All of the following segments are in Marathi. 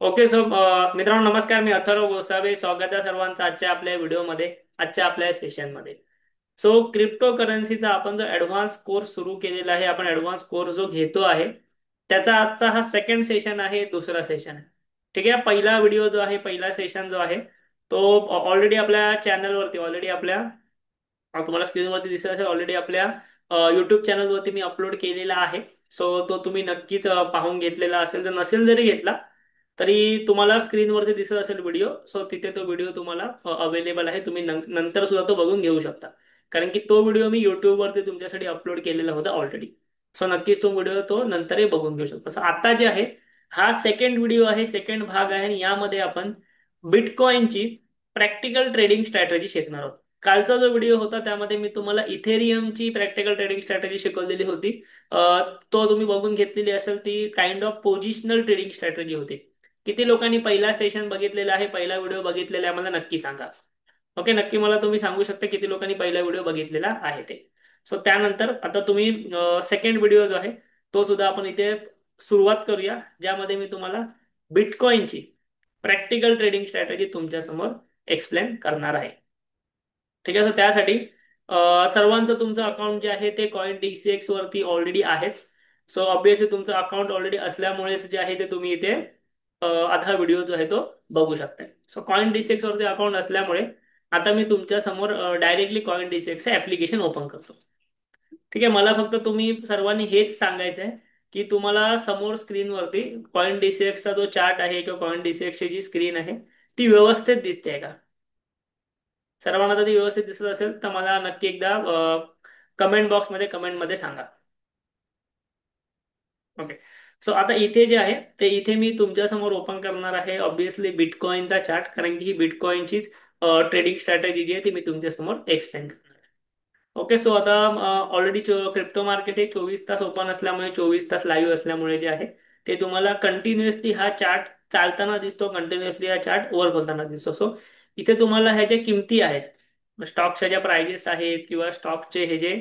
ओके सो मित्रांनो नमस्कार. मी अथर्व गोसावे. स्वागत आहे सर्वांचं आजच्या आपल्या व्हिडिओमध्ये, आजच्या आपल्या सेशनमध्ये. सो क्रिप्टो करन्सीचा आपण जो ॲडव्हान्स कोर्स सुरू केलेला आहे, आपण ॲडव्हान्स कोर्स जो घेतो आहे त्याचा आजचा हा सेकंड सेशन आहे, दुसरा सेशन आहे. ठीक आहे. पहिला व्हिडिओ जो आहे, पहिला सेशन जो आहे तो ऑलरेडी आपल्या चॅनलवरती, ऑलरेडी आपल्या तुम्हाला स्क्रीनवरती दिसत असेल, ऑलरेडी आपल्या युट्यूब चॅनलवरती मी अपलोड केलेला आहे. सो तो तुम्ही नक्कीच पाहून घेतलेला असेल. जर नसेल जरी घेतला तरी तुम्हाला स्क्रीनवरती दिसत असेल व्हिडिओ. सो तिथे तो व्हिडिओ तुम्हाला अवेलेबल आहे. तुम्ही नंतर सुद्धा तो बघून घेऊ शकता, कारण की तो व्हिडिओ मी युट्यूबवरती तुमच्यासाठी अपलोड केलेला होता ऑलरेडी. सो नक्कीच तो व्हिडिओ तो नंतरही बघून घेऊ शकता. सो आता जे आहे हा सेकंड व्हिडिओ आहे, सेकंड भाग आहे, आणि यामध्ये आपण बिटकॉइनची प्रॅक्टिकल ट्रेडिंग स्ट्रॅटेजी शिकणार आहोत. कालचा जो व्हिडिओ होता त्यामध्ये मी तुम्हाला इथेरियमची प्रॅक्टिकल ट्रेडिंग स्ट्रॅटेजी शिकवलेली होती. तो तुम्ही बघून घेतलेली असेल. ती kind of positional trading strategy होती. किती लोकांनी पहिला सेशन बघितलेला आहे, पहिला व्हिडिओ बघितलेला आहे, मला नक्की सांगा. ओके, नक्की मला तुम्ही सांगू शकता किती लोकांनी पहिला व्हिडिओ बघितलेला आहे ते. सो त्यानंतर आता तुम्ही सेकंड व्हिडिओ जो आहे तो सुद्धा आपण इथे सुरुवात करूया, ज्यामध्ये मी तुम्हाला बिटकॉइनची प्रॅक्टिकल ट्रेडिंग स्ट्रॅटेजी तुमच्या समोर एक्सप्लेन करणार आहे. ठीक आहे. तर त्यासाठी सर्वांचं तुमचं अकाउंट जे आहे ते कॉइन DCX वरती ऑलरेडी आहेच. सो ऑब्विसली तुमचं अकाउंट ऑलरेडी असल्यामुळेच जे आहे ते तुम्ही इथे आता व्हिडिओ जो आहे तो बघू शकताय. सो कॉइन DCX वरती अकाउंट असल्यामुळे आता मी तुमच्या समोर directly coin DCX application open करतो. ठीक आहे. मला फक्त तुम्ही सर्वांनी हेच सांगायचं आहे की तुम्हाला समोर स्क्रीनवरती कॉइन DCXचा जो चार्ट आहे किंवा कॉइन DCXची जी स्क्रीन आहे ती व्यवस्थित दिसते का? सर्वांना जर ती व्यवस्थित दिसत असेल तर मला नक्की एकदा कमेंट बॉक्समध्ये कमेंटमध्ये सांगा. ओके. सो आता इथे जे आहे ते इथे मी तुमच्या समोर ओपन करणार आहे ऑब्विसली बिटकॉइनचा चार्ट, कारण की ही बिटकॉइनचीच ट्रेडिंग स्ट्रॅटेजी जी आहे ती मी तुमच्या समोर एक्सप्लेन करणार आहे. ओके. सो आता ऑलरेडी क्रिप्टो मार्केट हे 24 तास ओपन असल्यामुळे, 24 तास लाईव्ह असल्यामुळे जे आहे ते तुम्हाला कंटिन्युअसली हा चार्ट चालताना दिसतो, कंटिन्युअसली हा चार्ट वर होताना दिसतो. सो इथे तुम्हाला ह्या ज्या किमती आहेत, स्टॉकच्या ज्या प्राइजेस आहेत किंवा स्टॉकचे हे जे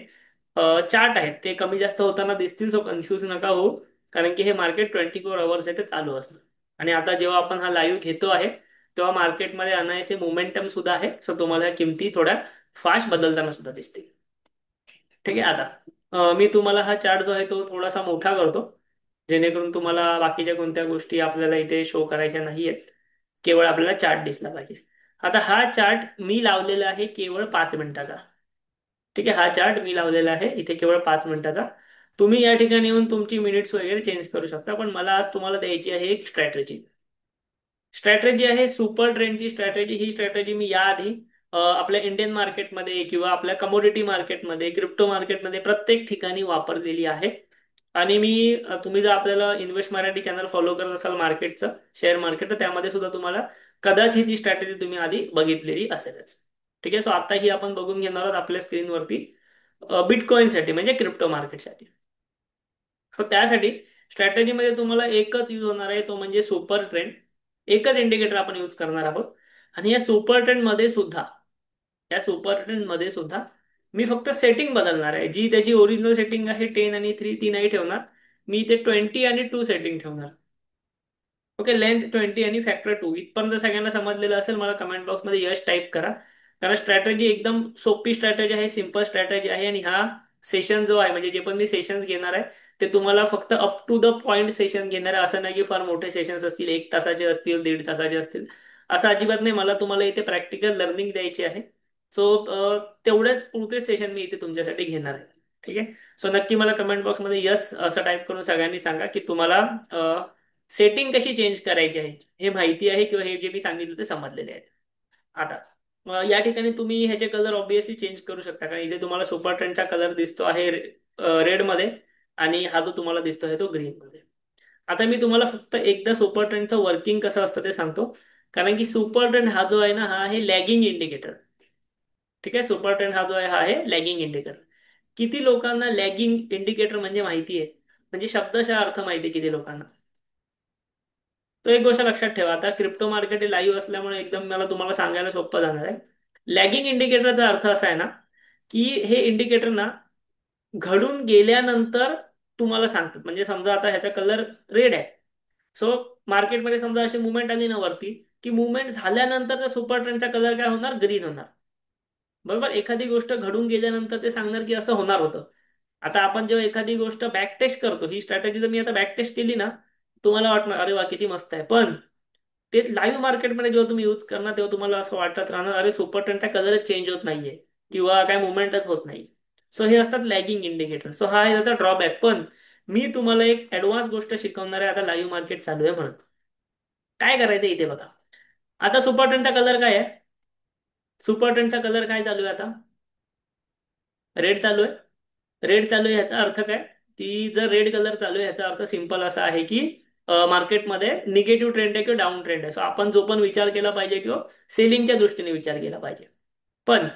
चार्ट आहेत ते कमी जास्त होताना दिसतील. सो कन्फ्यूज नका हो, कारण की हे मार्केट 24 आवर्स आहे ते चालू असतं. आणि आता जेव्हा आपण हा लाईव्ह घेतो आहे तेव्हा मार्केटमध्ये अनायसे मोमेंटम सुद्धा आहे. सो तुम्हाला ह्या किमती थोड्या फास्ट बदलताना सुद्धा दिसतील. ठीक आहे. आता मी तुम्हाला हा चार्ट जो आहे तो थोडासा मोठा करतो, जेणेकरून तुम्हाला बाकीच्या कोणत्या गोष्टी आपल्याला इथे शो करायच्या नाही आहेत. केवळ आपल्याला चार्ट दिसला पाहिजे. आता हा चार्ट मी लावलेला आहे केवळ 5 मिनिटाचा. ठीक आहे. हा चार्ट मी लावलेला आहे इथे केवळ 5 मिनिटाचा. तुम्ही या ठिकाणी येऊन तुमची मिनिट्स वगैरे चेंज करू शकता, पण मला आज तुम्हाला द्यायची आहे एक स्ट्रॅटेजी. स्ट्रॅटेजी आहे सुपर ट्रेंडची स्ट्रॅटेजी. ही स्ट्रॅटेजी मी याआधी आपल्या इंडियन मार्केटमध्ये किंवा आपल्या कमोडिटी मार्केटमध्ये, क्रिप्टो मार्केटमध्ये प्रत्येक ठिकाणी वापरलेली आहे. आणि मी तुम्ही जर आपल्याला इन्व्हेस्ट मराठी चॅनल फॉलो करत असाल मार्केटचं, शेअर मार्केट, तर त्यामध्ये सुद्धा तुम्हाला कदाचित ही स्ट्रॅटेजी तुम्ही आधी बघितलेली असेलच. ठीक आहे. सो आता ही आपण बघून घेणार आहोत आपल्या स्क्रीनवरती बिटकॉइनसाठी, म्हणजे क्रिप्टो मार्केटसाठी. सो त्यासाठी स्ट्रॅटेजीमध्ये तुम्हाला एकच यूज होणार आहे, तो म्हणजे सुपर ट्रेंड. एकच इंडिकेटर आपण यूज करणार आहोत. आणि या सुपर ट्रेंड मध्ये सुद्धा, या सुपर ट्रेंड मध्ये सुद्धा मी फक्त सेटिंग बदलणार आहे. जी त्याची ओरिजिनल सेटिंग आहे 10 आणि 3 ती नाही ठेवणार. मी ते 20 आणि 2 सेटिंग ठेवणार. ओके. लेंथ 20 आणि फॅक्टर 2 इथपर्यंत सगळ्यांना समजलेलं असेल. मला कमेंट बॉक्समध्ये यश टाईप करा, कारण स्ट्रॅटेजी एकदम सोपी स्ट्रॅटेजी आहे, सिंपल स्ट्रॅटेजी आहे. आणि हा सेशन जो आहे, म्हणजे जे पण मी सेशन्स घेणार आहे ते तुम्हाला फक्त up to the point session घेणार आहे. असं नाही की फार मोठे सेशन्स असतील, 1 तासाचे असतील, 1.5 तासाचे असतील, असं अजिबात नाही. मला तुम्हाला इथे प्रॅक्टिकल लर्निंग द्यायची आहे. सो तेवढ्याच पुरते सेशन मी इथे तुमच्यासाठी घेणार आहे. ठीक आहे. सो नक्की मला कमेंट बॉक्समध्ये यस असं टाईप करून सगळ्यांनी सांगा की तुम्हाला सेटिंग कशी चेंज करायची आहे हे माहिती आहे, किंवा हे जे मी सांगितलं ते समजलेले आहे. आता या ठिकाणी तुम्ही ह्याचे कलर ऑब्विसली चेंज करू शकता, कारण इथे तुम्हाला सुपर ट्रेंडचा कलर दिसतो आहे रेड मध्ये, आणि हा जो तुम्हाला दिसतो आहे तो ग्रीन मध्ये. आता मी तुम्हाला फक्त एकदा सुपर ट्रेंडचं वर्किंग कसं असतं ते सांगतो, कारण की सुपर ट्रेंड हा जो आहे ना, हा आहे लॅगिंग इंडिकेटर. ठीक आहे. सुपर ट्रेंड हा जो आहे हा आहे लॅगिंग इंडिकेटर. किती लोकांना लॅगिंग इंडिकेटर म्हणजे माहिती आहे? म्हणजे शब्दशः अर्थ माहिती आहे किती लोकांना? तो एक गोष्ट लक्षात ठेवा. आता क्रिप्टो मार्केट हे लाईव्ह असल्यामुळे एकदम मला तुम्हाला सांगायला सोपं जाणार आहे. लॅगिंग इंडिकेटरचा अर्थ असा आहे ना, की हे इंडिकेटर ना घडून गेल्यानंतर तुम्हाला सांगतात. म्हणजे समजा आता ह्याचा कलर रेड आहे, सो मार्केटमध्ये समजा अशी मुवमेंट आली ना वरती, की मुवमेंट झाल्यानंतर त्या सुपर ट्रेंडचा कलर काय होणार, ग्रीन होणार. बरोबर, एखादी गोष्ट घडून गेल्यानंतर ते सांगणार की असं होणार होतं. आता आपण जेव्हा एखादी गोष्ट बॅक टेस्ट करतो, ही स्ट्रॅटेजी जर मी आता बॅक टेस्ट केली ना, तुम्हाला वाटणार अरे वा किती मस्त आहे. पण ते लाईव्ह मार्केटमध्ये जेव्हा तुम्ही यूज करणार तेव्हा तुम्हाला असं वाटत राहणार अरे सुपर ट्रेंडचा कलरच चेंज होत नाहीये किंवा काय मुवमेंटच होत नाही. सो हे असतात लॅगिंग इंडिकेटर. सो हा आहे त्याचा ड्रॉबॅक. पण मी तुम्हाला एक ऍडव्हान्स गोष्ट शिकवणार आहे, आता लाईव्ह मार्केट चालू आहे म्हणून. काय करायचं इथे बघा. आता सुपर ट्रेंडचा कलर काय आहे? सुपर ट्रेंडचा कलर काय चालू आहे आता? रेड चालू आहे. रेड चालू आहे ह्याचा अर्थ काय? की जर रेड कलर चालू आहे ह्याचा अर्थ सिंपल असा आहे की मार्केटमध्ये निगेटिव्ह ट्रेंड आहे किंवा डाऊन ट्रेंड आहे. सो आपण जो पण विचार केला पाहिजे किंवा सेलिंगच्या दृष्टीने विचार केला पाहिजे. पण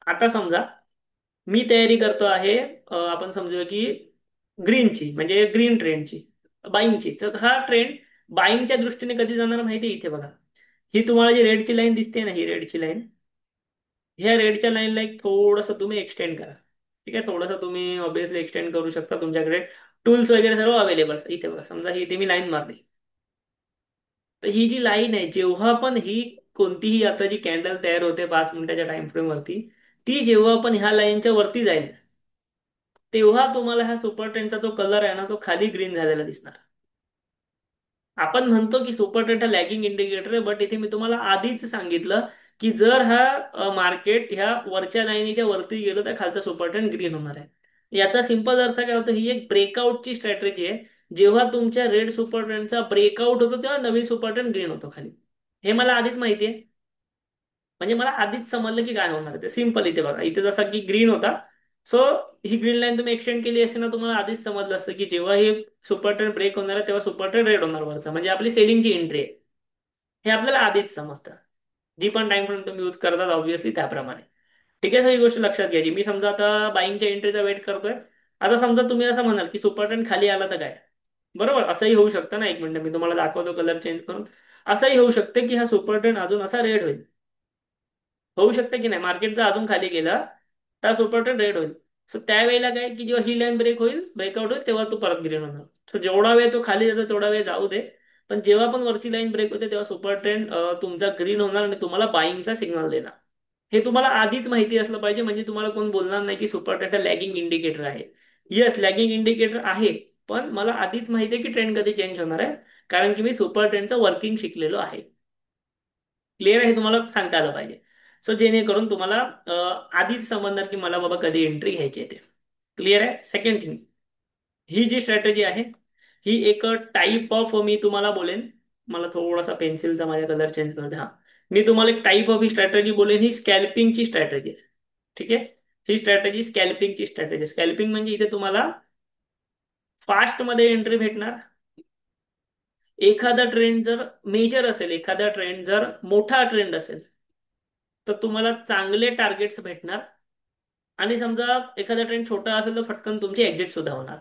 आता समजा मी तयारी करतो आहे, आपण समजूया की ग्रीनची म्हणजे ग्रीन ट्रेंडची, बाईंगची. तर हा ट्रेंड बाईंगच्या दृष्टीने कधी जाणार माहिती आहे? इथे बघा. ही तुम्हाला जी रेडची लाईन दिसते ना, ही रेडची लाईन, ह्या रेडच्या लाईनला एक थोडंसं तुम्ही एक्सटेंड करा. ठीक आहे, थोडंसं तुम्ही ऑब्विसली एक्सटेंड करू शकता. तुमच्याकडे टूल्स वगैरे सर्व अवेलेबल. इथे बघा, समजा ही इथे मी लाईन मारली. तर ही जी लाईन आहे, जेव्हा पण ही कोणतीही आता जी कॅन्डल तयार होते 5 मिनिटाच्या टाइम फ्रेम वरती, ती जेव्हा पण ह्या लाईनच्या वरती जाईल, तेव्हा तुम्हाला हा सुपर ट्रेंडचा जो कलर आहे ना, तो खाली ग्रीन झालेला दिसणार. आपण म्हणतो की सुपर ट्रेंड हा लॅगिंग इंडिकेटर आहे, बट इथे मी तुम्हाला आधीच सांगितलं की जर हा मार्केट ह्या वरच्या लाईनीच्या वरती गेलो तर खालचा सुपर ट्रेंड ग्रीन होणार आहे. याचा सिंपल अर्थ काय होतो, ही एक ब्रेकआउटची स्ट्रॅटेजी आहे. जेव्हा तुमच्या रेड सुपर ट्रेंडचा ब्रेकआउट होतो तेव्हा नवीन सुपर ट्रेंड ग्रीन होतो खाली. हे मला आधीच माहिती आहे. म्हणजे मला आधीच समजलं की काय होणार आहे ते. सिंपल इथे बघा, इथे जसा की ग्रीन होता. सो ही ग्रीन लाईन तुम्ही एक्सटेंड केली असे ना, तुम्हाला आधीच समजलं असतं की जेव्हा हे सुपर ट्रेंड ब्रेक होणार आहे तेव्हा सुपर ट्रेंड रेड होणार वरचा, म्हणजे आपली सेलिंगची एंट्री आहे. हे आपल्याला आधीच समजतं. जी पण टाइम फ्रेम तुम्ही यूज करतात ऑब्व्हियसली त्याप्रमाणे. ठीक आहे, सर ही गोष्ट लक्षात घ्यायची. मी समजा आता बाईंगच्या एंट्रीचा वेट करतोय. आता समजा तुम्ही असं म्हणाल की सुपर ट्रेंड खाली आला तर काय? बरोबर, असंही होऊ शकतं ना. एक मिनिट मी तुम्हाला दाखवतो कलर चेंज करून. असंही होऊ शकतं की हा सुपर ट्रेंड अजून असा रेड होईल. होऊ शकतं की नाही, मार्केट जर अजून खाली गेला तर सुपर ट्रेंड रेड होईल. सो त्यावेळेला काय की जेव्हा ही लाईन ब्रेक होईल, ब्रेकआउट होईल, तेव्हा तो परत ग्रीन होणार. तो जेवढा वेळ तो खाली जातो तेवढा वेळ जाऊ दे. पण जेव्हा पण वरची लाईन ब्रेक होते तेव्हा सुपर ट्रेंड तुमचा ग्रीन होणार आणि तुम्हाला बाईंगचा सिग्नल देणार. हे तुम्हाला आधीच माहिती असलं पाहिजे, म्हणजे तुम्हाला कोण बोलणार नाही की सुपर ट्रेंड लॅगिंग इंडिकेटर आहे. येस, लॅगिंग इंडिकेटर आहे. पण मला आधीच माहिती आहे की ट्रेंड कधी चेंज होणार आहे, कारण की मी सुपर ट्रेंडचं वर्किंग शिकलेलो आहे. क्लिअर आहे, हे तुम्हाला सांगता आलं पाहिजे. सो जेणेकरून तुम्हाला आधीच समजणार की मला बाबा कधी एंट्री घ्यायची आहे ते. क्लिअर आहे. सेकंड थिंग, ही जी स्ट्रॅटेजी आहे, ही एक टाईप ऑफ, मी तुम्हाला बोलेन, मला थोडासा पेन्सिलचा माझ्या कलर चेंज करते. हा, मी तुम्हाला एक टाईप ऑफ ही स्ट्रॅटेजी बोलेन, ही स्कॅल्पिंगची स्ट्रॅटेजी आहे. ठीक आहे, ही स्ट्रॅटेजी स्कॅल्पिंगची स्ट्रॅटेजी. स्कॅल्पिंग म्हणजे इथे तुम्हाला फास्ट मध्ये एंट्री भेटणार. एखादा ट्रेंड जर मेजर असेल, एखादा ट्रेंड जर मोठा ट्रेंड असेल, तर तुम्हाला चांगले टार्गेट्स भेटणार. आणि समजा एखादा ट्रेंड छोटा असेल तर फटकन तुमची एक्झिट सुद्धा होणार.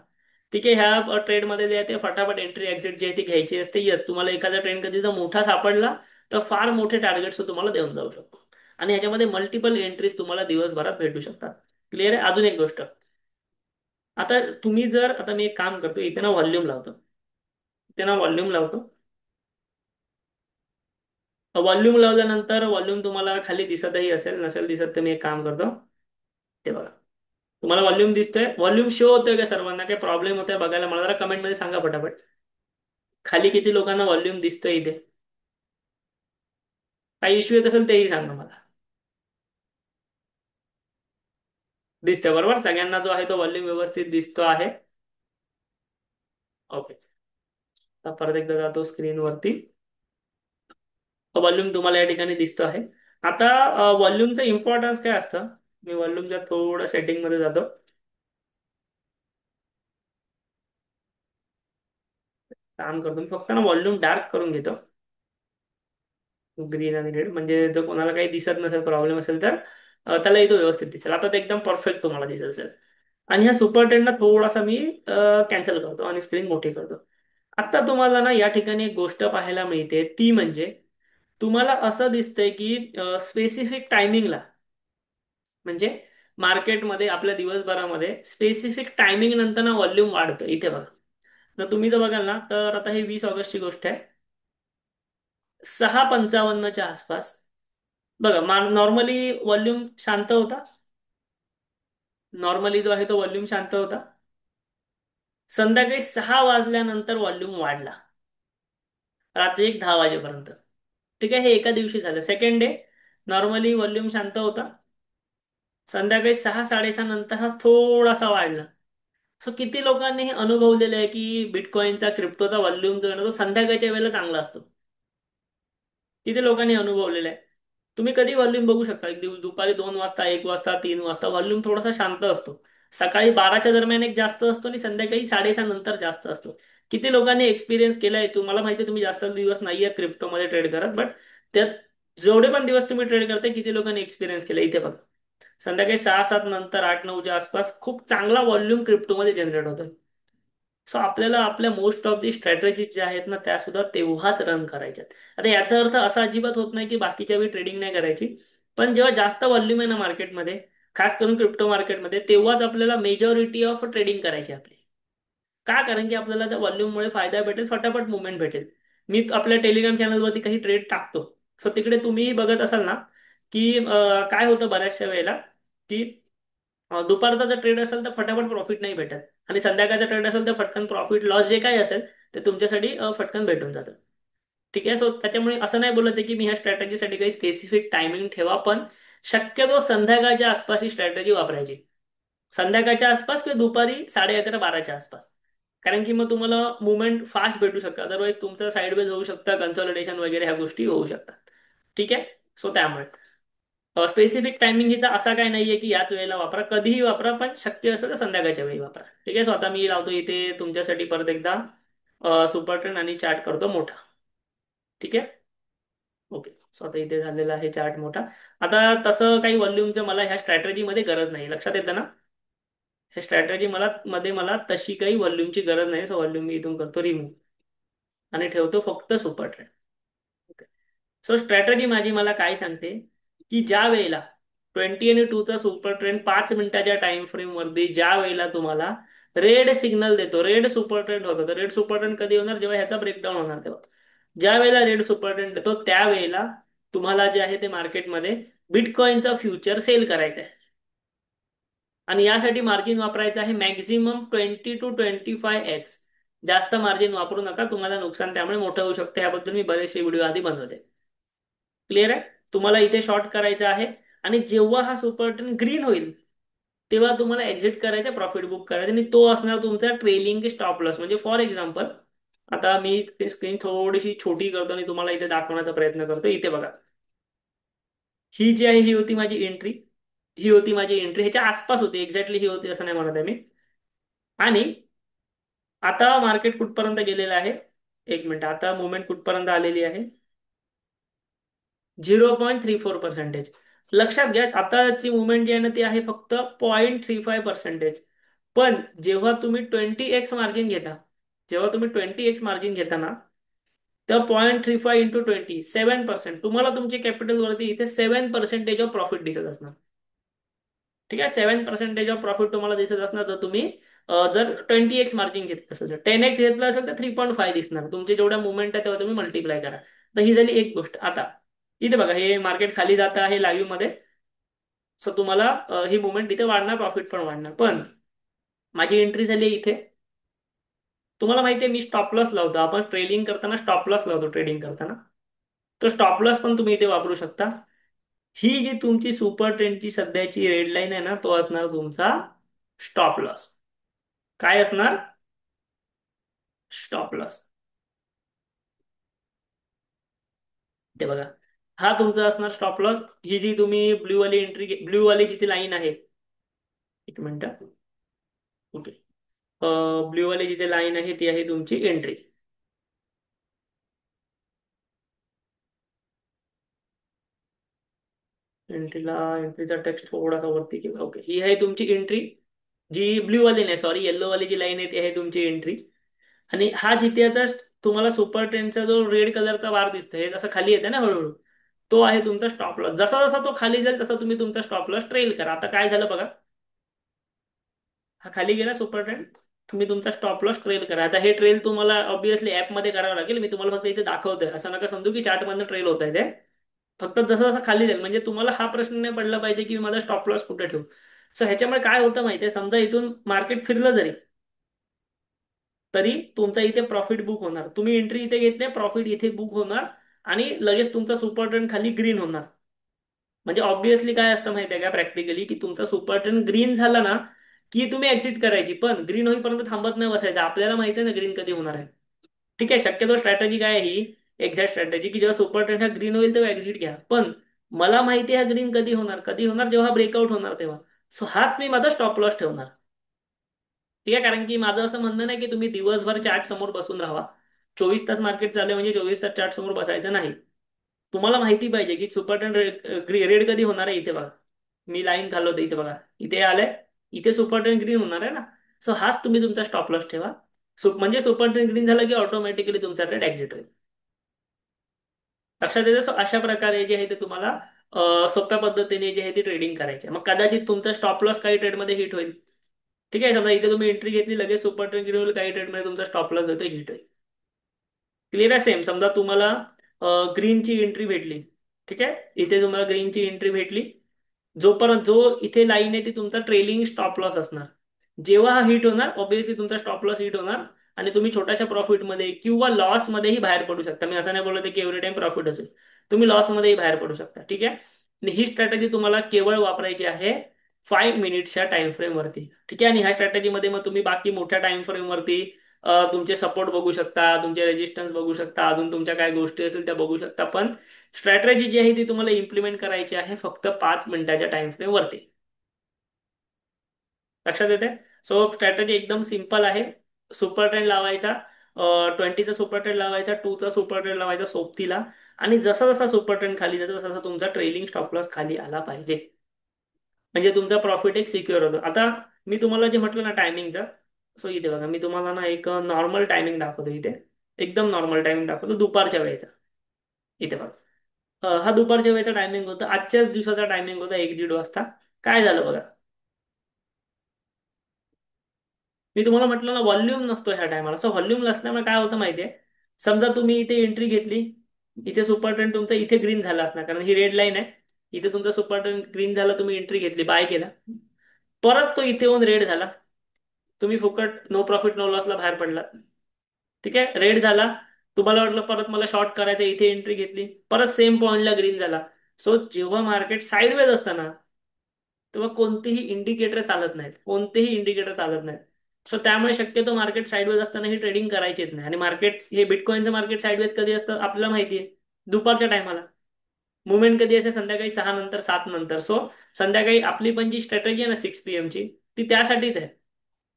ठीक आहे, ह्या ट्रेडमध्ये जे आहे ते फटाफट एंट्री एक्झिट जी आहे ती घ्यायची असते. यस, तुम्हाला एखादा ट्रेंड कधी जर मोठा सापडला तर फार मोठे टार्गेट्स तुम्हाला देऊन जाऊ शकतो. आणि ह्याच्यामध्ये मल्टिपल एंट्रीज तुम्हाला दिवसभरात भेटू शकतात. क्लिअर आहे. अजून एक गोष्ट, आता तुम्ही जर, आता मी एक काम करतो, इथे ना व्हॉल्यूम लावतो. इथे ना व्हॉल्यूम लावतो. व्हॉल्यूम लावल्यानंतर व्हॉल्यूम तुम्हाला खाली दिसतही असेल, नसेल दिसत तर मी एक काम करतो. ते बघा, तुम्हाला व्हॉल्यूम दिसतोय? व्हॉल्यूम शो होतोय का सर्वांना? काही प्रॉब्लेम होतोय बघायला? मला जरा कमेंट मध्ये सांगा फटाफट. खाली किती लोकांना व्हॉल्यूम दिसतोय इथे? काही इश्यू येत असेल तेही सांगा मला. दिसतोय बरोबर, सगळ्यांना जो आहे तो व्हॉल्यूम व्यवस्थित दिसतो आहे. ओके, आता परत एकदा जातो स्क्रीनवरती. व्हॉल्यूम तुम्हाला या ठिकाणी दिसतो आहे. आता व्हॉल्यूमचं इम्पॉर्टन्स काय असतं? मी व्हॉल्यूमच्या थोडं सेटिंग मध्ये जातो. काम करतो मी, फक्त ना व्हॉल्यूम डार्क करून घेतो. ग्रीन आणि रेड, म्हणजे जर कोणाला काही दिसत नसेल, प्रॉब्लेम असेल तर त्याला तो व्यवस्थित दिसेल. आता ते एकदम परफेक्ट तुम्हाला दिसेल असेल. आणि ह्या सुपर ट्रेंडला थोडासा मी कॅन्सल करतो आणि स्क्रीन मोठी करतो. आता तुम्हाला ना या ठिकाणी एक गोष्ट पाहायला मिळते, ती म्हणजे तुम्हाला असं दिसतंय की स्पेसिफिक टायमिंगला, म्हणजे मार्केटमध्ये आपल्या दिवसभरामध्ये स्पेसिफिक टायमिंग नंतर ना व्हॉल्यूम वाढतं. इथे बघा, तर तुम्ही जर बघाल ना, तर आता ही 20 ऑगस्टची गोष्ट आहे. 6:55च्या आसपास बघा, नॉर्मली व्हॉल्यूम शांत होता. नॉर्मली जो आहे तो व्हॉल्यूम शांत होता. संध्याकाळी 6 वाजल्यानंतर व्हॉल्यूम वाढला, रात्री 10 वाजेपर्यंत. ठीक आहे, हे एका दिवशी झालं. सेकंड डे नॉर्मली व्हॉल्यूम शांत होता. संध्याकाळी 6-6:30 नंतर हा थोडासा वाढला. सो किती लोकांनी हे अनुभवलेलं आहे की बिटकॉइनचा, क्रिप्टोचा व्हॉल्यूम जो आहे ना, तो संध्याकाळच्या वेळेला चांगला असतो. किती लोकांनी अनुभवलेलं आहे. तुम्ही कधी व्हॉल्यूम बघू शकता, एक दिवस दुपारी 2 वाजता, 1 वाजता, 3 वाजता व्हॉल्यूम थोडासा शांत असतो. सकाळी 12च्या दरम्यान एक जास्त असतो आणि संध्याकाळी 6:30 नंतर जास्त असतो. किती लोकांनी एक्सपिरियन्स केलाय, तुम्हाला माहिती आहे, तुम्ही जास्त दिवस नाहीये क्रिप्टोमध्ये ट्रेड करत, बट त्यात जेवढे पण दिवस तुम्ही ट्रेड करताय, किती लोकांनी एक्सपिरियन्स केला इथे बघा. संध्याकाळी 6-7 नंतर, 8-9च्या आसपास खूप चांगला व्हॉल्यूम क्रिप्टोमध्ये जनरेट होतोय. सो आपल्याला आपल्या मोस्ट ऑफ दी स्ट्रॅटेजी ज्या आहेत ना, त्या सुद्धा तेव्हाच रन करायच्यात. आता याचा अर्थ असा अजिबात होत नाही की बाकीच्या वेळी ट्रेडिंग नाही करायची. पण जेव्हा जास्त व्हॉल्यूम आहे ना मार्केटमध्ये, खास करून क्रिप्टो मार्केटमध्ये, तेव्हाच आपल्याला मेजॉरिटी ऑफ ट्रेडिंग करायची आपली. का? कारण की आपल्याला त्या व्हॉल्यूममुळे फायदा भेटेल, फटाफट मुवमेंट भेटेल. मी आपल्या टेलिग्राम चॅनलवरती काही ट्रेड टाकतो. सो तिकडे तुम्हीही बघत असाल ना, की काय होतं बऱ्याचशा वेळेला, की दुपारचा जर ट्रेड असेल तर फटाफट प्रॉफिट नाही भेटत. आणि संध्याकाळचा ट्रेड असेल तर फटकन प्रॉफिट लॉस जे काही असेल ते तुमच्यासाठी फटकन भेटून जातं. ठीक आहे. सो त्याच्यामुळे असं नाही बोलत आहे की मी ह्या स्ट्रॅटेजीसाठी काही स्पेसिफिक टायमिंग ठेवा, पण शक्यतो संध्याकाळच्या आसपास ही स्ट्रॅटेजी वापरायची. संध्याकाळच्या आसपास किंवा दुपारी 11:30-12च्या आसपास. कारण की मग तुम्हाला मुवमेंट फास्ट भेटू शकतं, अदरवाईज तुमचं साईडवेज होऊ शकतं, कन्सॉलिडेशन वगैरे ह्या गोष्टी होऊ शकतात. ठीक आहे. सो त्यामुळे स्पेसिफिक टायमिंग हिचा असा काय नाहीये की याच वेळेला वापरा, कधीही वापरा, पण शक्य असेल तर संध्याकाळच्या वेळी वापरा. ठीक आहे. सो आता मी लावतो इथे तुमच्यासाठी परत एकदा सुपर ट्रेंड आणि चार्ट करतो मोठा. ठीक आहे. ओके. सो आता इथे झालेला आहे चार्ट मोठा. आता तसं काही व्हॉल्यूमचं मला ह्या स्ट्रॅटेजीमध्ये गरज नाही, लक्षात येतं ना. ह्या स्ट्रॅटेजी मला तशी काही व्हॉल्यूमची गरज नाही. सो व्हॉल्यूम मी इथून करतो रिमूव्ह आणि ठेवतो फक्त सुपर ट्रेंड. सो स्ट्रॅटजी माझी मला काय सांगते, की ज्या वेळेला 20 आणि 2 चा सुपर ट्रेंड 5 मिनिटाच्या टाइम फ्रेम वरती ज्या वेळेला तुम्हाला रेड सिग्नल देतो, रेड सुपर ट्रेंड होतो. तर रेड सुपर ट्रेंड कधी होणार? जेव्हा ह्याचा ब्रेकडाऊन होणार तेव्हा. ज्या वेळेला रेड सुपर ट्रेंड देतो त्यावेळेला तुम्हाला जे आहे ते मार्केटमध्ये बिटकॉइनचा फ्युचर सेल करायचा आहे. आणि यासाठी मार्जिन वापरायचं आहे मॅक्झिमम 20 to 25x. जास्त मार्जिन वापरू नका, तुम्हाला नुकसान त्यामुळे मोठं होऊ शकतं. याबद्दल मी बरेचसे व्हिडिओ आधी बनवले. क्लिअर आहे. तुम्हाला इथे शॉर्ट करायचं आहे. आणि जेव्हा हा सुपर ट्रेंड ग्रीन होईल तेव्हा तुम्हाला एक्झिट करायचं, प्रॉफिट बुक करायचं, आणि तो असणार तुमचा ट्रेलिंग स्टॉप लॉस. म्हणजे फॉर एक्झाम्पल, आता मी स्क्रीन थोडीशी छोटी करतो आणि तुम्हाला इथे दाखवण्याचा प्रयत्न करतो. इथे बघा, ही जी आहे ही होती माझी एंट्री. ही होती माझी एंट्री, ह्याच्या आसपास होती, एक्झॅक्टली ही होती असं नाही म्हणत आहे मी. आणि आता मार्केट कुठपर्यंत गेलेलं आहे? एक मिनिट, आता मुवमेंट कुठपर्यंत आलेली आहे? 0.34%. लक्षात घ्या, आताची मुवमेंट जी आहे ना ती आहे फक्त 0.35%. पण जेव्हा तुम्ही 20x मार्जिन घेता, जेव्हा तुम्ही 20x मार्जिन घेता ना, तेव्हा 0.35 × 20 7%. तुम्हाला तुमची कॅपिटल वरती इथे 7% ऑफ प्रॉफिट दिसत असणार. ठीक आहे. 7% ऑफ प्रॉफिट तुम्हाला दिसत असणार जर तुम्ही जर 20x मार्जिन घेतलं असेल. तर 10x घेतलं असेल तर 3.5 दिसणार. तुमचे जेवढ्या मुवमेंट आहे तेव्हा तुम्ही मल्टिप्लाय करा. तर ही झाली एक गोष्ट. आता इथे बघा, हे मार्केट खाली जात आहे लाईव्ह मध्ये. सो तुम्हाला ही मुवमेंट इथे वाढणार, प्रॉफिट पण वाढणार. पण माझी एंट्री झाली इथे. तुम्हाला माहिती आहे मी स्टॉप लॉस लावतो, आपण ट्रेडिंग करताना स्टॉप लॉस लावतो ट्रेडिंग करताना. तो स्टॉप लॉस पण तुम्ही इथे वापरू शकता. ही जी तुमची सुपर ट्रेंडची सध्याची रेड लाईन आहे ना, तो असणार तुमचा स्टॉप लॉस. काय असणार? Stop loss. ते बघा, हा तुमचा असणार स्टॉप लॉस. ही जी तुम्ही ब्ल्यू वाली एंट्री, ब्ल्यू वाली जिथे लाईन आहे, एक मिनिट. ओके. ब्ल्यू वाली जिथे लाईन आहे ती आहे तुमची एंट्री. एंट्रीचा टेक्स्ट थोडासा वरती केला. ओके, ही आहे तुमची एंट्री. जी ब्ल्यू वाली नाही, सॉरी, येल्लो वाली जी लाईन आहे ती आहे तुमची एंट्री. आणि हा जिथे आता तुम्हाला सुपर ट्रेंडचा जो रेड कलरचा बार दिसतोय, हे जसं खाली येते ना हळूहळू, तो आहे तुमचा स्टॉप लॉस. जसा जसा तो खाली जाईल तसा तुम्ही तुमचा स्टॉप लॉस ट्रेल करा. आता काय झालं बघा, हा खाली गेला सुपर ट्रेंड, तुम्ही तुमचा स्टॉप लॉस ट्रेल करा. आता हे ट्रेल तुम्हाला ऑब्विसली ऍपमध्ये करावं लागेल. मी तुम्हाला फक्त इथे दाखवतोय, असं नका समजू की चार्टमधनं ट्रेल होत आहे ते. फक्त जसं जसं खाली जाईल, म्हणजे तुम्हाला हा प्रश्न नाही पडला पाहिजे की मी माझा स्टॉप लॉस कुठे ठेवू. सो ह्याच्यामुळे काय होतं माहितीये, समजा इथून मार्केट फिरलं जरी, तरी तुमचा इथे प्रॉफिट बुक होणार. तुम्ही एंट्री इथे घेतली, प्रॉफिट इथे बुक होणार, आणि लगेच तुमचा सुपर ट्रेंड खाली ग्रीन होणार. म्हणजे ऑब्विसली काय असतं माहिती आहे का, प्रॅक्टिकली की तुमचा सुपर ट्रेंड ग्रीन झाला ना, की तुम्ही एक्झिट करायची. पण ग्रीन होईपर्यंत थांबत नाही बसायचं. आपल्याला माहिती आहे ना ग्रीन कधी होणार आहे. ठीक आहे, शक्यतो स्ट्रॅटेजी काय आहे ही, एक्झॅक्ट स्ट्रॅटेजी की जेव्हा सुपर ट्रेंड हा ग्रीन होईल तेव्हा एक्झिट घ्या. पण मला माहिती आहे हा ग्रीन कधी होणार, कधी होणार, जेव्हा ब्रेकआउट होणार तेव्हा. सो हाच मी माझा स्टॉप लॉस ठेवणार. ठीक आहे, कारण की माझं असं म्हणणं नाही की तुम्ही दिवसभर चार्ट समोर बसून राहा. 24 तास मार्केट चालू आहे म्हणजे 24 तास चार्ट समोर बसायचं नाही. तुम्हाला माहिती पाहिजे की सुपर ट्रेंड रेड कधी होणार आहे. इथे बघा, मी लाईन घालवते इथे बघा, इथे आलंय, इथे सुपर ट्रेंड ग्रीन होणार आहे ना. सो हाच तुम्ही तुमचा स्टॉप लॉस ठेवा. म्हणजे सुपर ट्रेंड ग्रीन झाला की ऑटोमॅटिकली तुमचा ट्रेड एक्झिट होईल. लक्षात येतं. सो अशा प्रकारे जे आहे ते तुम्हाला सोप्या पद्धतीने जे आहे ते ट्रेडिंग करायचे. मग कदाचित तुमचा स्टॉप लॉस काही ट्रेडमध्ये हिट होईल. ठीक आहे, समजा इथे तुम्ही एंट्री घेतली, लगेच सुपर ट्रेंड ग्रीन होईल, काही ट्रेडमध्ये तुमचा स्टॉप लॉस होतो हिट होईल. क्लिअर आहे. सेम समजा तुम्हाला ग्रीनची एंट्री भेटली. ठीक आहे, इथे तुम्हाला ग्रीनची एंट्री भेटली. जोपर्यंत जो इथे लाईन आहे ती तुमचा ट्रेलिंग स्टॉप लॉस असणार. जेव्हा हा हिट होणार, ऑब्व्हियसली तुमचा स्टॉप लॉस हिट होणार, आणि तुम्ही छोट्याशा प्रॉफिटमध्ये किंवा लॉस मध्येही बाहेर पडू शकता. मी असं नाही बोलत आहे की एव्हरी टाइम प्रॉफिट असेल, तुम्ही लॉस मध्येही बाहेर पडू शकता. ठीक आहे, आणि ही स्ट्रॅटेजी तुम्हाला केवळ वापरायची आहे 5 मिनिट्सच्या टाइम फ्रेम वरती. ठीक आहे, आणि ह्या स्ट्रॅटेजीमध्ये मग तुम्ही बाकी मोठ्या टाइम फ्रेम वरती तुमचे सपोर्ट बघू शकता, तुमचे रेजिस्टन्स बघू शकता, अजून तुमच्या काय गोष्टी असेल त्या बघू शकता. पण स्ट्रॅटेजी जी आहे ती तुम्हाला इम्प्लिमेंट करायची आहे फक्त 5 मिनिटाच्या टाइम फ्रेम वरती. लक्षात येते. सो स्ट्रॅटेजी एकदम सिंपल आहे. सुपर ट्रेंड लावायचा, 20चा सुपर ट्रेंड लावायचा, 2चा सुपर ट्रेंड लावायचा सोबतीला, आणि जसा जसा सुपर ट्रेंड खाली जातो तसा तसा तुमचा ट्रेलिंग स्टॉप लॉस खाली आला पाहिजे. म्हणजे तुमचा प्रॉफिट एक सिक्युअर होतो. आता मी तुम्हाला जे म्हटलं ना टायमिंगचं, सो इथे बघा, मी तुम्हाला ना एक नॉर्मल टायमिंग दाखवतो इथे. एकदम नॉर्मल टायमिंग दाखवतो दुपारच्या वेळेचा. इथे बघा, हा दुपारच्या वेळेचा टायमिंग होता, आजच्याच दिवसाचा टायमिंग होता 1-1:30 वाजता. काय झालं बघा, मी तुम्हाला म्हटलं ना व्हॉल्यूम नसतो ह्या टायमाला. सो व्हॉल्यूम नसल्यामुळे काय होतं माहितीये, समजा तुम्ही इथे एंट्री घेतली, इथे सुपर ट्रेंड तुमचा इथे ग्रीन झाला असणार कारण ही रेड लाईन आहे. इथे तुमचा सुपर ट्रेंड ग्रीन झाला, तुम्ही एंट्री घेतली, बाय केला, परत तो इथे येऊन रेड झाला, तुम्ही फुकट नो प्रॉफिट नो लॉसला बाहेर पडला. ठीक आहे, रेड झाला, तुम्हाला वाटलं परत मला शॉर्ट करायचं, इथे एंट्री घेतली, परत सेम पॉईंटला ग्रीन झाला. सो जेव्हा मार्केट साईडवेज असताना, तेव्हा कोणतेही इंडिकेटर चालत नाहीत, कोणतेही इंडिकेटर चालत नाहीत. सो त्यामुळे शक्यतो मार्केट साईडवेज असताना ही ट्रेडिंग करायचीच नाही. आणि मार्केट हे बिटकॉईनचं मार्केट साईडवेज कधी असतं आपल्याला माहिती आहे, दुपारच्या टायमाला. मुवमेंट कधी असते, संध्याकाळी 6 नंतर, 7 नंतर. सो संध्याकाळी आपली पण जी स्ट्रॅटेजी आहे ना 6 PM ची, ती त्यासाठीच आहे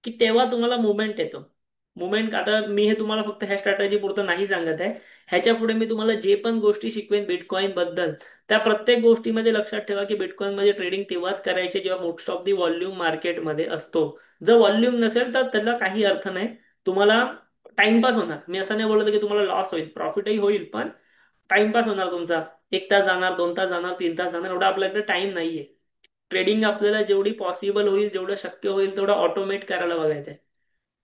की तेव्हा तुम्हाला मुवमेंट येतो. मुवमेंट, आता मी हे तुम्हाला फक्त ह्या स्ट्रॅटेजी पुरतं नाही सांगत आहे. ह्याच्या पुढे मी तुम्हाला जे पण गोष्टी शिकवेन बिटकॉइन बद्दल, त्या प्रत्येक गोष्टीमध्ये लक्षात ठेवा की बिटकॉइन मध्ये ट्रेडिंग तेव्हाच करायचे जेव्हा मोस्ट ऑफ दी व्हॉल्यूम मार्केटमध्ये असतो. जर व्हॉल्यूम नसेल तर त्याला काही अर्थ नाही. तुम्हाला टाइमपास होणार. मी असं नाही बोलत की तुम्हाला लॉस होईल, प्रॉफिटही होईल, पण टाइमपास होणार तुमचा. 1 तास जाणार, 2 तास जाणार, 3 तास जाणार, एवढा आपल्याकडे टाइम नाहीये. ट्रेडिंग आपल्याला जेवढी पॉसिबल होईल, जेवढं शक्य होईल तेवढं ऑटोमेट करायला बघायचं आहे.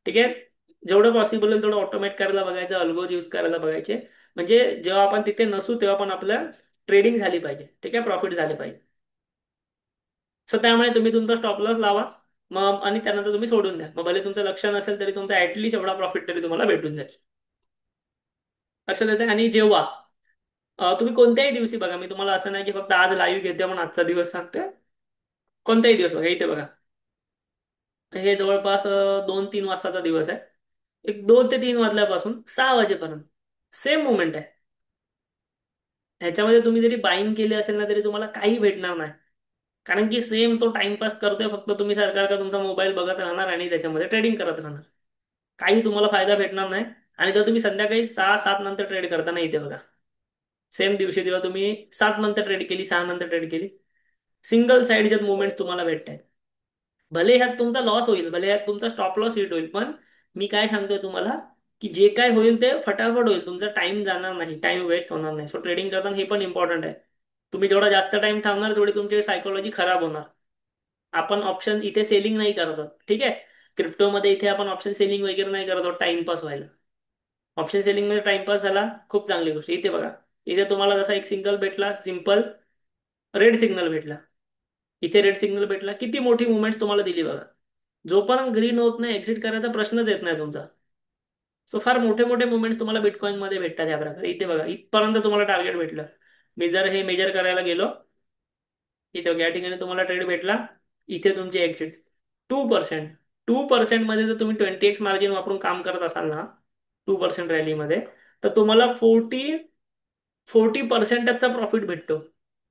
ठीक आहे, जेवढं पॉसिबल होईल तेवढं ऑटोमेट करायला बघायचं, अल्गोज यूज करायला बघायचे. म्हणजे जेव्हा आपण तिथे नसू तेव्हा पण आपल्या ट्रेडिंग झाली पाहिजे. ठीक आहे, प्रॉफिट झाले पाहिजे. सो त्यामुळे तुम्ही तुमचा स्टॉप लॉस लावा, मग आणि त्यानंतर तुम्ही सोडून द्या. मग भले तुमचं लक्ष नसेल तरी तुमचा ऍटलीस्ट एवढा प्रॉफिट तरी तुम्हाला भेटून जाईल. लक्षात येते. आणि जेव्हा तुम्ही कोणत्याही दिवशी बघा, मी तुम्हाला असं नाही की फक्त आज लाईव्ह घेते म्हणून आजचा दिवस सांगते. कोणताही दिवस बघा, इथे बघा, हे जवळपास 2-3 वाजताचा दिवस आहे. एक 2 ते 3 वाजल्यापासून 6 वाजेपर्यंत सेम मुवमेंट आहे. ह्याच्यामध्ये तुम्ही जरी बाईंग केली असेल ना तरी तुम्हाला काही भेटणार नाही. कारण की सेम तो टाइमपास करतोय, फक्त तुम्ही सरकार का तुमचा मोबाईल बघत राहणार आणि त्याच्यामध्ये ट्रेडिंग करत राहणार. काही तुम्हाला फायदा भेटणार नाही. आणि जर तुम्ही संध्याकाळी 6-7 नंतर ट्रेड करता ना, इथे बघा, सेम दिवशी जेव्हा तुम्ही 7 नंतर ट्रेड केली, 6 नंतर ट्रेड केली, सिंगल साईडचे मुवमेंट तुम्हाला भेटत आहेत. भले ह्यात तुमचा लॉस होईल, भले ह्यात तुमचा स्टॉप लॉस हिट होईल, पण मी काय सांगतोय तुम्हाला की जे काय होईल ते फटाफट होईल. तुमचा टाइम जाणार नाही, टाइम वेस्ट होणार नाही. सो ट्रेडिंग करताना हे पण इम्पॉर्टंट आहे. तुम्ही जेवढा जास्त टाइम थांबणार तेवढी तुमची सायकोलॉजी खराब होणार. आपण ऑप्शन इथे सेलिंग नाही करत आहोत. ठीक आहे, क्रिप्टोमध्ये इथे आपण ऑप्शन सेलिंग वगैरे नाही करत आहोत टाइमपास व्हायला. ऑप्शन सेलिंग मध्ये टाइमपास झाला खूप चांगली गोष्ट. इथे बघा, इथे तुम्हाला जसा एक सिंगल भेटला, सिंपल रेड सिग्नल भेटला. इथे रेड सिग्नल भेटला, किती मोठी मुवमेंट तुम्हाला दिली बघा. जोपर्यंत ग्रीन होत नाही एक्झिट करायचा प्रश्नच येत नाही तुमचा. सो फार मोठे मोठे मुवमेंट्स तुम्हाला बिटकॉइन मध्ये भेटतात या प्रकारे. इथे बघा, इथपर्यंत तुम्हाला टार्गेट भेटलं. मी जर हे मेजर करायला गेलो, इथे बघा, या ठिकाणी तुम्हाला ट्रेड भेटला. इथे तुमची एक्झिट 2%. 2% मध्ये जर तुम्ही 20x मार्जिन वापरून काम करत असाल ना, 2% रॅलीमध्ये, तर तुम्हाला 40% प्रॉफिट भेटतो.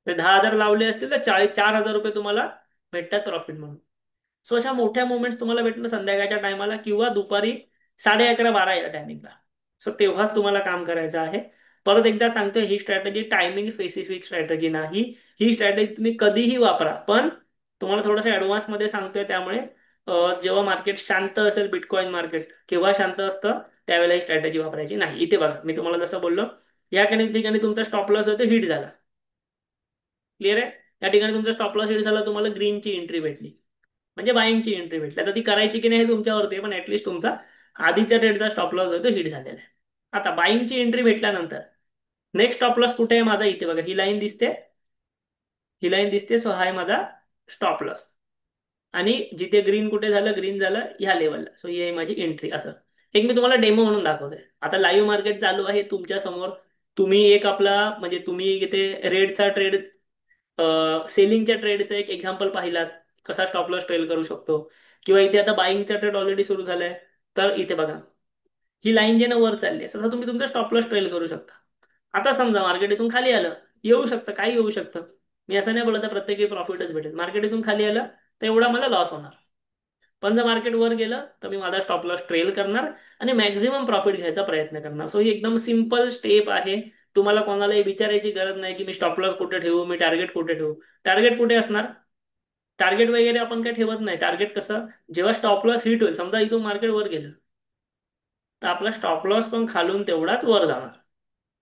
ते 10,000 लावले असतील तर 4,000 रुपये तुम्हाला भेटतात प्रॉफिट म्हणून. सो अशा मोठ्या मुवमेंट्स तुम्हाला भेटणं संध्याकाळच्या टायमाला किंवा दुपारी 11:30-12 या टायमिंगला. सो तेव्हाच तुम्हाला काम करायचं आहे. परत एकदा सांगतोय, ही स्ट्रॅटेजी टायमिंग स्पेसिफिक स्ट्रॅटेजी नाही. ही स्ट्रॅटेजी तुम्ही कधीही वापरा, पण तुम्हाला थोडंसं ऍडव्हान्स मध्ये सांगतोय. त्यामुळे जेव्हा मार्केट शांत असेल, बिटकॉइन मार्केट केव्हा शांत असतं त्यावेळेला ही स्ट्रॅटेजी वापरायची नाही. इथे बघा, मी तुम्हाला जसं बोललो, या ठिकाणी तुमचा स्टॉप लॉस होतो हिट झाला. क्लिअर आहे. या ठिकाणी तुमचा स्टॉप लॉस हिट झाला, तुम्हाला ग्रीनची एंट्री भेटली, म्हणजे बाईंगची एंट्री भेटली. आता ती करायची की नाही हे तुमच्यावरती आहे, पण ऍटलीस्ट तुमचा आधीच्या ट्रेडचा स्टॉप लॉस होतो हिट झालेला आहे. आता बाईंगची एंट्री भेटल्यानंतर नेक्स्ट स्टॉप लॉस कुठे आहे माझा, इथे बघा, ही लाईन दिसते. ही लाईन दिसते. सो हा आहे माझा स्टॉप लॉस. आणि जिथे ग्रीन कुठे झालं, ग्रीन झालं ह्या लेवलला. सो ही आहे माझी एंट्री. असं एक मी तुम्हाला डेमो म्हणून दाखवतोय. आता लाईव्ह मार्केट चालू आहे तुमच्या समोर. तुम्ही एक आपला म्हणजे तुम्ही इथे रेडचा ट्रेड, सेलिंगच्या ट्रेडचा एक एक्झाम्पल पाहिलात, कसा स्टॉप लॉस ट्रेल करू शकतो. किंवा इथे आता बाईंगचा ट्रेड ऑलरेडी सुरू झालाय. तर इथे बघा, ही लाईन जे ना वर चालली आहे, तसं तुम्ही तुमचा स्टॉप लॉस ट्रेल करू शकता. आता समजा मार्केट इथून खाली आलं, येऊ शकतं, काही येऊ शकतं. मी असं नाही बोलत आहे प्रत्येकी प्रॉफिटच भेटेल. मार्केट इथून खाली आलं तर एवढा मला लॉस होणार. पण जर मार्केट वर गेलं तर मी माझा स्टॉप लॉस ट्रेल करणार आणि मॅक्झिमम प्रॉफिट घ्यायचा प्रयत्न करणार. सो ही एकदम सिंपल स्टेप आहे. तुम्हाला कोणालाही विचारायची गरज नाही की मी स्टॉप लॉस कुठे ठेवू, मी टार्गेट कुठे ठेवू. टार्गेट कुठे असणार? टार्गेट वगैरे आपण काय ठेवत नाही. टार्गेट कसं, जेव्हा स्टॉप लॉस हिट होईल, समजा इथून मार्केट वर गेलं, तर आपला स्टॉप लॉस पण खालून तेवढाच वर जाणार.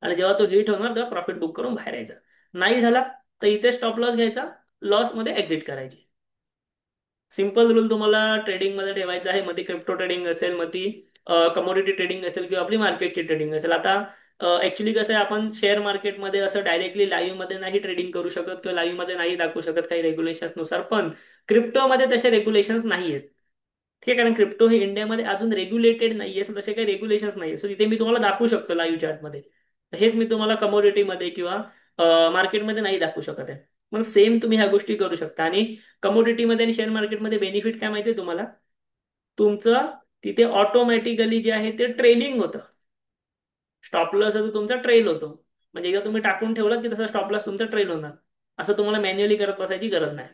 आणि जेव्हा तो हिट होणार तेव्हा प्रॉफिट बुक करून बाहेर यायचं. नाही झाला तर इथे स्टॉप लॉस घ्यायचा, लॉस मध्ये एक्झिट करायची. सिंपल रूल तुम्हाला ट्रेडिंग मध्ये ठेवायचा आहे. मग ती क्रिप्टो ट्रेडिंग असेल, मग ती कमोडिटी ट्रेडिंग असेल, किंवा आपली मार्केटची ट्रेडिंग असेल. आता ऍक्च्युली कसं आहे, आपण शेअर मार्केटमध्ये असं डायरेक्टली लाईव्ह मध्ये नाही ट्रेडिंग करू शकत, किंवा लाईव्ह मध्ये नाही दाखवू शकत काही रेग्युलेशन्स नुसार. पण क्रिप्टोमध्ये तसे रेग्युलेशन्स नाही आहेत. ठीक आहे, कारण क्रिप्टो हे इंडियामध्ये अजून रेग्युलेटेड नाहीये. सो तसे काही रेग्युलेशन्स नाहीये. सो तिथे मी तुम्हाला दाखवू शकतो लाईव्ह चार्टमध्ये. हेच मी तुम्हाला कमोडिटीमध्ये किंवा मार्केटमध्ये नाही दाखवू शकत आहे. मग सेम तुम्ही ह्या गोष्टी करू शकता. आणि कमोडिटीमध्ये आणि शेअर मार्केटमध्ये बेनिफिट काय माहिती आहे तुम्हाला? तुमचं तिथे ऑटोमॅटिकली जे आहे ते ट्रेलिंग होतं. स्टॉप लॉस होतो तुमचा, ट्रेल होतो. म्हणजे एकदा तुम्ही टाकून ठेवलं की तसा स्टॉप लॉस तुमचा ट्रेल होणार. असं तुम्हाला मॅन्युअली करत बसायची गरज नाही.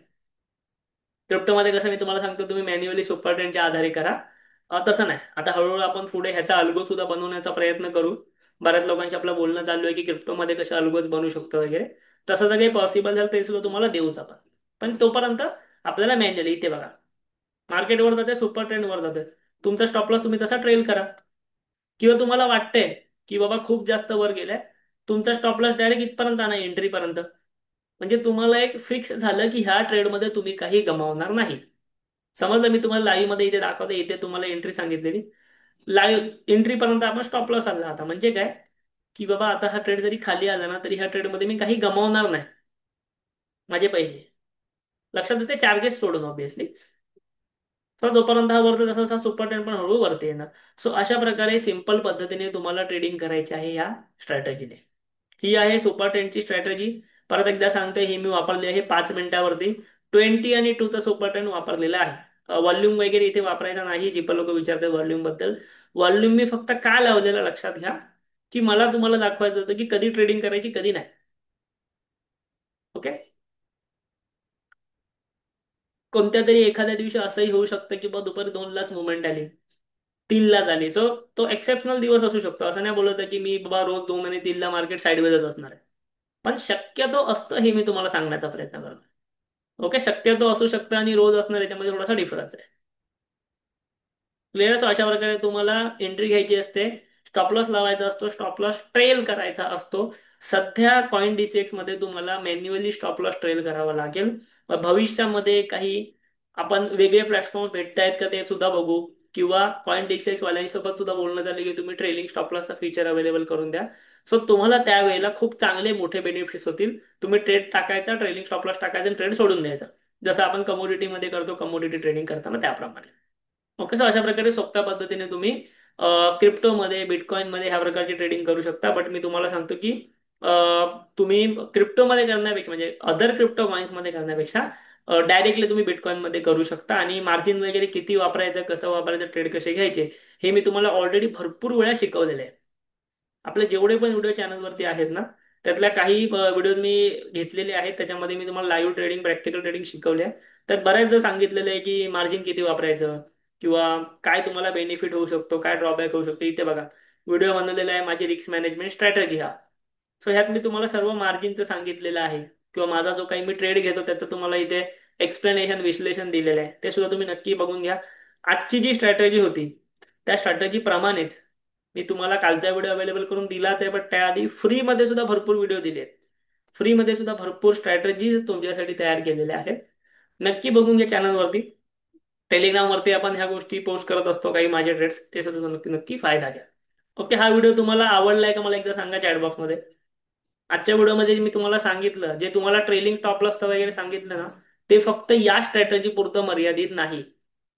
क्रिप्टोमध्ये कसं मी तुम्हाला सांगतो, तुम्ही मॅन्युअली सुपर ट्रेंडच्या आधारे करा. तसं नाही. आता हळूहळू आपण पुढे ह्याचा अल्गो सुद्धा बनवण्याचा प्रयत्न करू. बऱ्याच लोकांशी आपलं बोलणं चालू आहे की क्रिप्टोमध्ये कसे अल्गोज बनवू शकतो वगैरे. तसं जर काही पॉसिबल झालं ते सुद्धा तुम्हाला देऊच आपण. पण तोपर्यंत आपल्याला मॅन्युअली इथे बघा, मार्केटवर जाते, सुपर ट्रेंडवर जाते, तुमचा स्टॉप लॉस तुम्ही तसा ट्रेल करा. किंवा तुम्हाला वाटतंय की बाबा खूप जास्त वर गेलाय, तुमचा स्टॉप लॉस डायरेक्ट इथपर्यंत आणा, एंट्रीपर्यंत. म्हणजे तुम्हाला एक फिक्स झालं की ह्या ट्रेडमध्ये तुम्ही काही गमावणार नाही. समजलं. मी तुम्हाला लाईव्ह मध्ये इथे दाखवते. इथे तुम्हाला एंट्री सांगितलेली, लाईव्ह एंट्री पर्यंत आपण स्टॉप लॉस आणला. आता म्हणजे काय, की बाबा आता हा ट्रेड जरी खाली आला ना, तरी ह्या ट्रेडमध्ये मी काही गमावणार नाही, माझे पैसे. लक्षात येते, चार्जेस सोडून ऑब्विसली. तर जोपर्यंत हा वरती तसा तसा सुपर ट्रेंड पण हळूहळू वरती येणार. सो अशा प्रकारे सिंपल पद्धतीने तुम्हाला ट्रेडिंग करायची आहे या स्ट्रॅटेजीने. ही आहे सुपर ट्रेंडची स्ट्रॅटेजी. परत एकदा सांगतोय, ही मी वापरली आहे 5 मिनिटावरती. 20 आणि 2चा सुपर ट्रेंड वापरलेला आहे. व्हॉल्यूम वगैरे इथे वापरायचा नाही. जी पण लोक विचारतात व्हॉल्यूम बद्दल, व्हॉल्यूम मी फक्त का लावलेला लक्षात घ्या, की मला तुम्हाला दाखवायचं होतं की कधी ट्रेडिंग करायची, कधी नाही. ओके. कोणत्या तरी एखाद्या दिवशी असंही होऊ शकतं की बा दुपारी 2लाच मुवमेंट आली, 3लाच आली. सो तो एक्सेप्शनल दिवस असू शकतो. असं नाही बोलत आहे की मी बाबा रोज 2 आणि 3ला मार्केट साईडवेजच असणार आहे. पण शक्यतो असतं हे मी तुम्हाला सांगण्याचा प्रयत्न करतो. ओके, शक्यतो असू शकतं आणि रोज असणार याच्यामध्ये थोडासा डिफरन्स आहे. क्लिअर. सो अशा प्रकारे तुम्हाला एंट्री घ्यायची असते, स्टॉप लॉस लावायचा असतो, स्टॉप लॉस ट्रेल करायचा असतो. सध्या कॉइन डीसीएक्स मध्ये तुम्हाला मॅन्युअली स्टॉप लॉस ट्रेल करावा लागेल. भविष्यामध्ये काही आपण वेगळे प्लॅटफॉर्म भेटतायत का ते सुद्धा बघू, किंवा कॉइन डिस्क वाल्यांसोबत सुद्धा बोलणं झालं की तुम्ही ट्रेलिंग स्टॉप लॉसचा फीचर अवेलेबल करून द्या. सो तुम्हाला त्यावेळेला खूप चांगले मोठे बेनिफिट्स होतील. तुम्ही ट्रेड टाकायचा, ट्रेलिंग स्टॉप लॉस टाकायचा आणि ट्रेड सोडून द्यायचा, जसं आपण कमोडिटीमध्ये करतो, कमोडिटी ट्रेडिंग करताना त्याप्रमाणे. ओके, सो अशा प्रकारे सोप्या पद्धतीने तुम्ही क्रिप्टोमध्ये, बिटकॉइनमध्ये ह्या प्रकारची ट्रेडिंग करू शकता. बट मी तुम्हाला सांगतो की अ, तुम्ही क्रिप्टोमध्ये करण्यापेक्षा, म्हणजे अदर क्रिप्टो कॉइन्समध्ये करण्यापेक्षा डायरेक्टली तुम्ही बिटकॉइनमध्ये करू शकता. आणि मार्जिन वगैरे किती वापरायचं, कसं वापरायचं, ट्रेड कसे घ्यायचे, हे मी तुम्हाला ऑलरेडी भरपूर वेळा शिकवलेलं आहे. आपले जेवढे पण व्हिडिओ चॅनलवरती आहेत ना, त्यातल्या काही व्हिडिओज मी घेतलेले आहेत, त्याच्यामध्ये मी तुम्हाला लाईव्ह ट्रेडिंग, प्रॅक्टिकल ट्रेडिंग शिकवले आहे. त्यात बऱ्याचदा सांगितलेलं आहे की मार्जिन किती वापरायचं, किंवा काय तुम्हाला बेनिफिट होऊ शकतो, काय ड्रॉबॅक होऊ शकतो. इथे बघा, व्हिडिओ बनवलेला आहे माझी रिस्क मॅनेजमेंट स्ट्रॅटेजी हा. सो ह्यात मी तुम्हाला सर्व मार्जिनचं सांगितलेलं आहे, किंवा माझा जो काही मी ट्रेड घेतो त्याचं तुम्हाला इथे एक्सप्लेनेशन, विश्लेषण दिलेलं आहे, ते सुद्धा तुम्ही नक्की बघून घ्या. आजची जी स्ट्रॅटेजी होती त्या स्ट्रॅटेजी प्रमाणेच मी तुम्हाला कालचा व्हिडिओ अवेलेबल करून दिलाच आहे, बट त्याआधी फ्रीमध्ये सुद्धा भरपूर व्हिडिओ दिले आहेत. फ्रीमध्ये सुद्धा भरपूर स्ट्रॅटेजीज तुमच्यासाठी तयार केलेल्या आहेत. नक्की बघून घ्या चॅनलवरती. टेलिग्रामवरती आपण ह्या गोष्टी पोस्ट करत असतो, काही माझे ट्रेड्स, ते सुद्धा नक्की नक्की फायदा घ्या. ओके, हा व्हिडिओ तुम्हाला आवडलाय का मला एकदा सांगा चॅटबॉक्समध्ये. आजच्या व्हिडिओमध्ये जे मी तुम्हाला सांगितलं, जे तुम्हाला ट्रेलिंग टॉप लॉस वगैरे सांगितलं ना, ते फक्त या स्ट्रॅटेजी पुरतं मर्यादित नाही.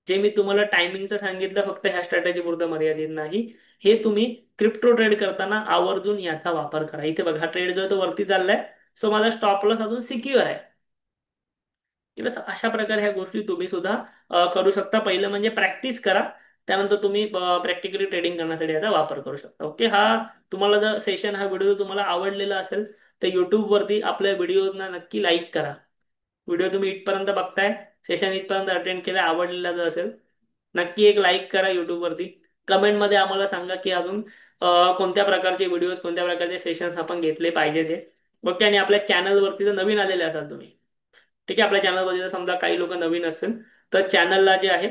जे मी तुम्हाला टायमिंगचं सांगितलं, फक्त ह्या स्ट्रॅटेजी पुरतं मर्यादित नाही. हे तुम्ही क्रिप्टो ट्रेड करताना आवर्जून याचा वापर करा. इथे बघा, हा ट्रेड जो आहे तो वरती चाललाय, सो माझा स्टॉप लॉस अजून सिक्युअर आहे. किंवा अशा प्रकारे ह्या गोष्टी तुम्ही सुद्धा करू शकता. पहिलं म्हणजे प्रॅक्टिस करा, त्यानंतर तुम्ही प्रॅक्टिकली ट्रेडिंग करण्यासाठी याचा वापर करू शकता. ओके, हा तुम्हाला जर सेशन, हा व्हिडिओ तुम्हाला आवडलेला असेल तर युट्यूबवरती आपल्या व्हिडिओजना नक्की लाईक करा. व्हिडिओ तुम्ही इथपर्यंत बघताय, सेशन इथपर्यंत अटेंड केलं, आवडलेला जर असेल, नक्की एक लाईक करा युट्यूबवरती. कमेंटमध्ये आम्हाला सांगा की अजून कोणत्या प्रकारचे व्हिडिओज, कोणत्या प्रकारचे सेशन्स आपण घेतले पाहिजे ते. ओके, आणि आपल्या चॅनलवरती जर नवीन आलेले असाल तुम्ही, ठीक आहे, आपल्या चॅनलमध्ये जर समजा काही लोक नवीन असेल, तर चॅनलला जे आहे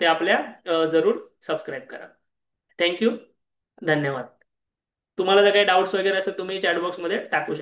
ते आपल्या जरूर सबस्क्राईब करा. थँक्यू, धन्यवाद. तुम्हाला जर काही डाऊट्स वगैरे असेल तुम्ही चॅटबॉक्समध्ये टाकू शकता.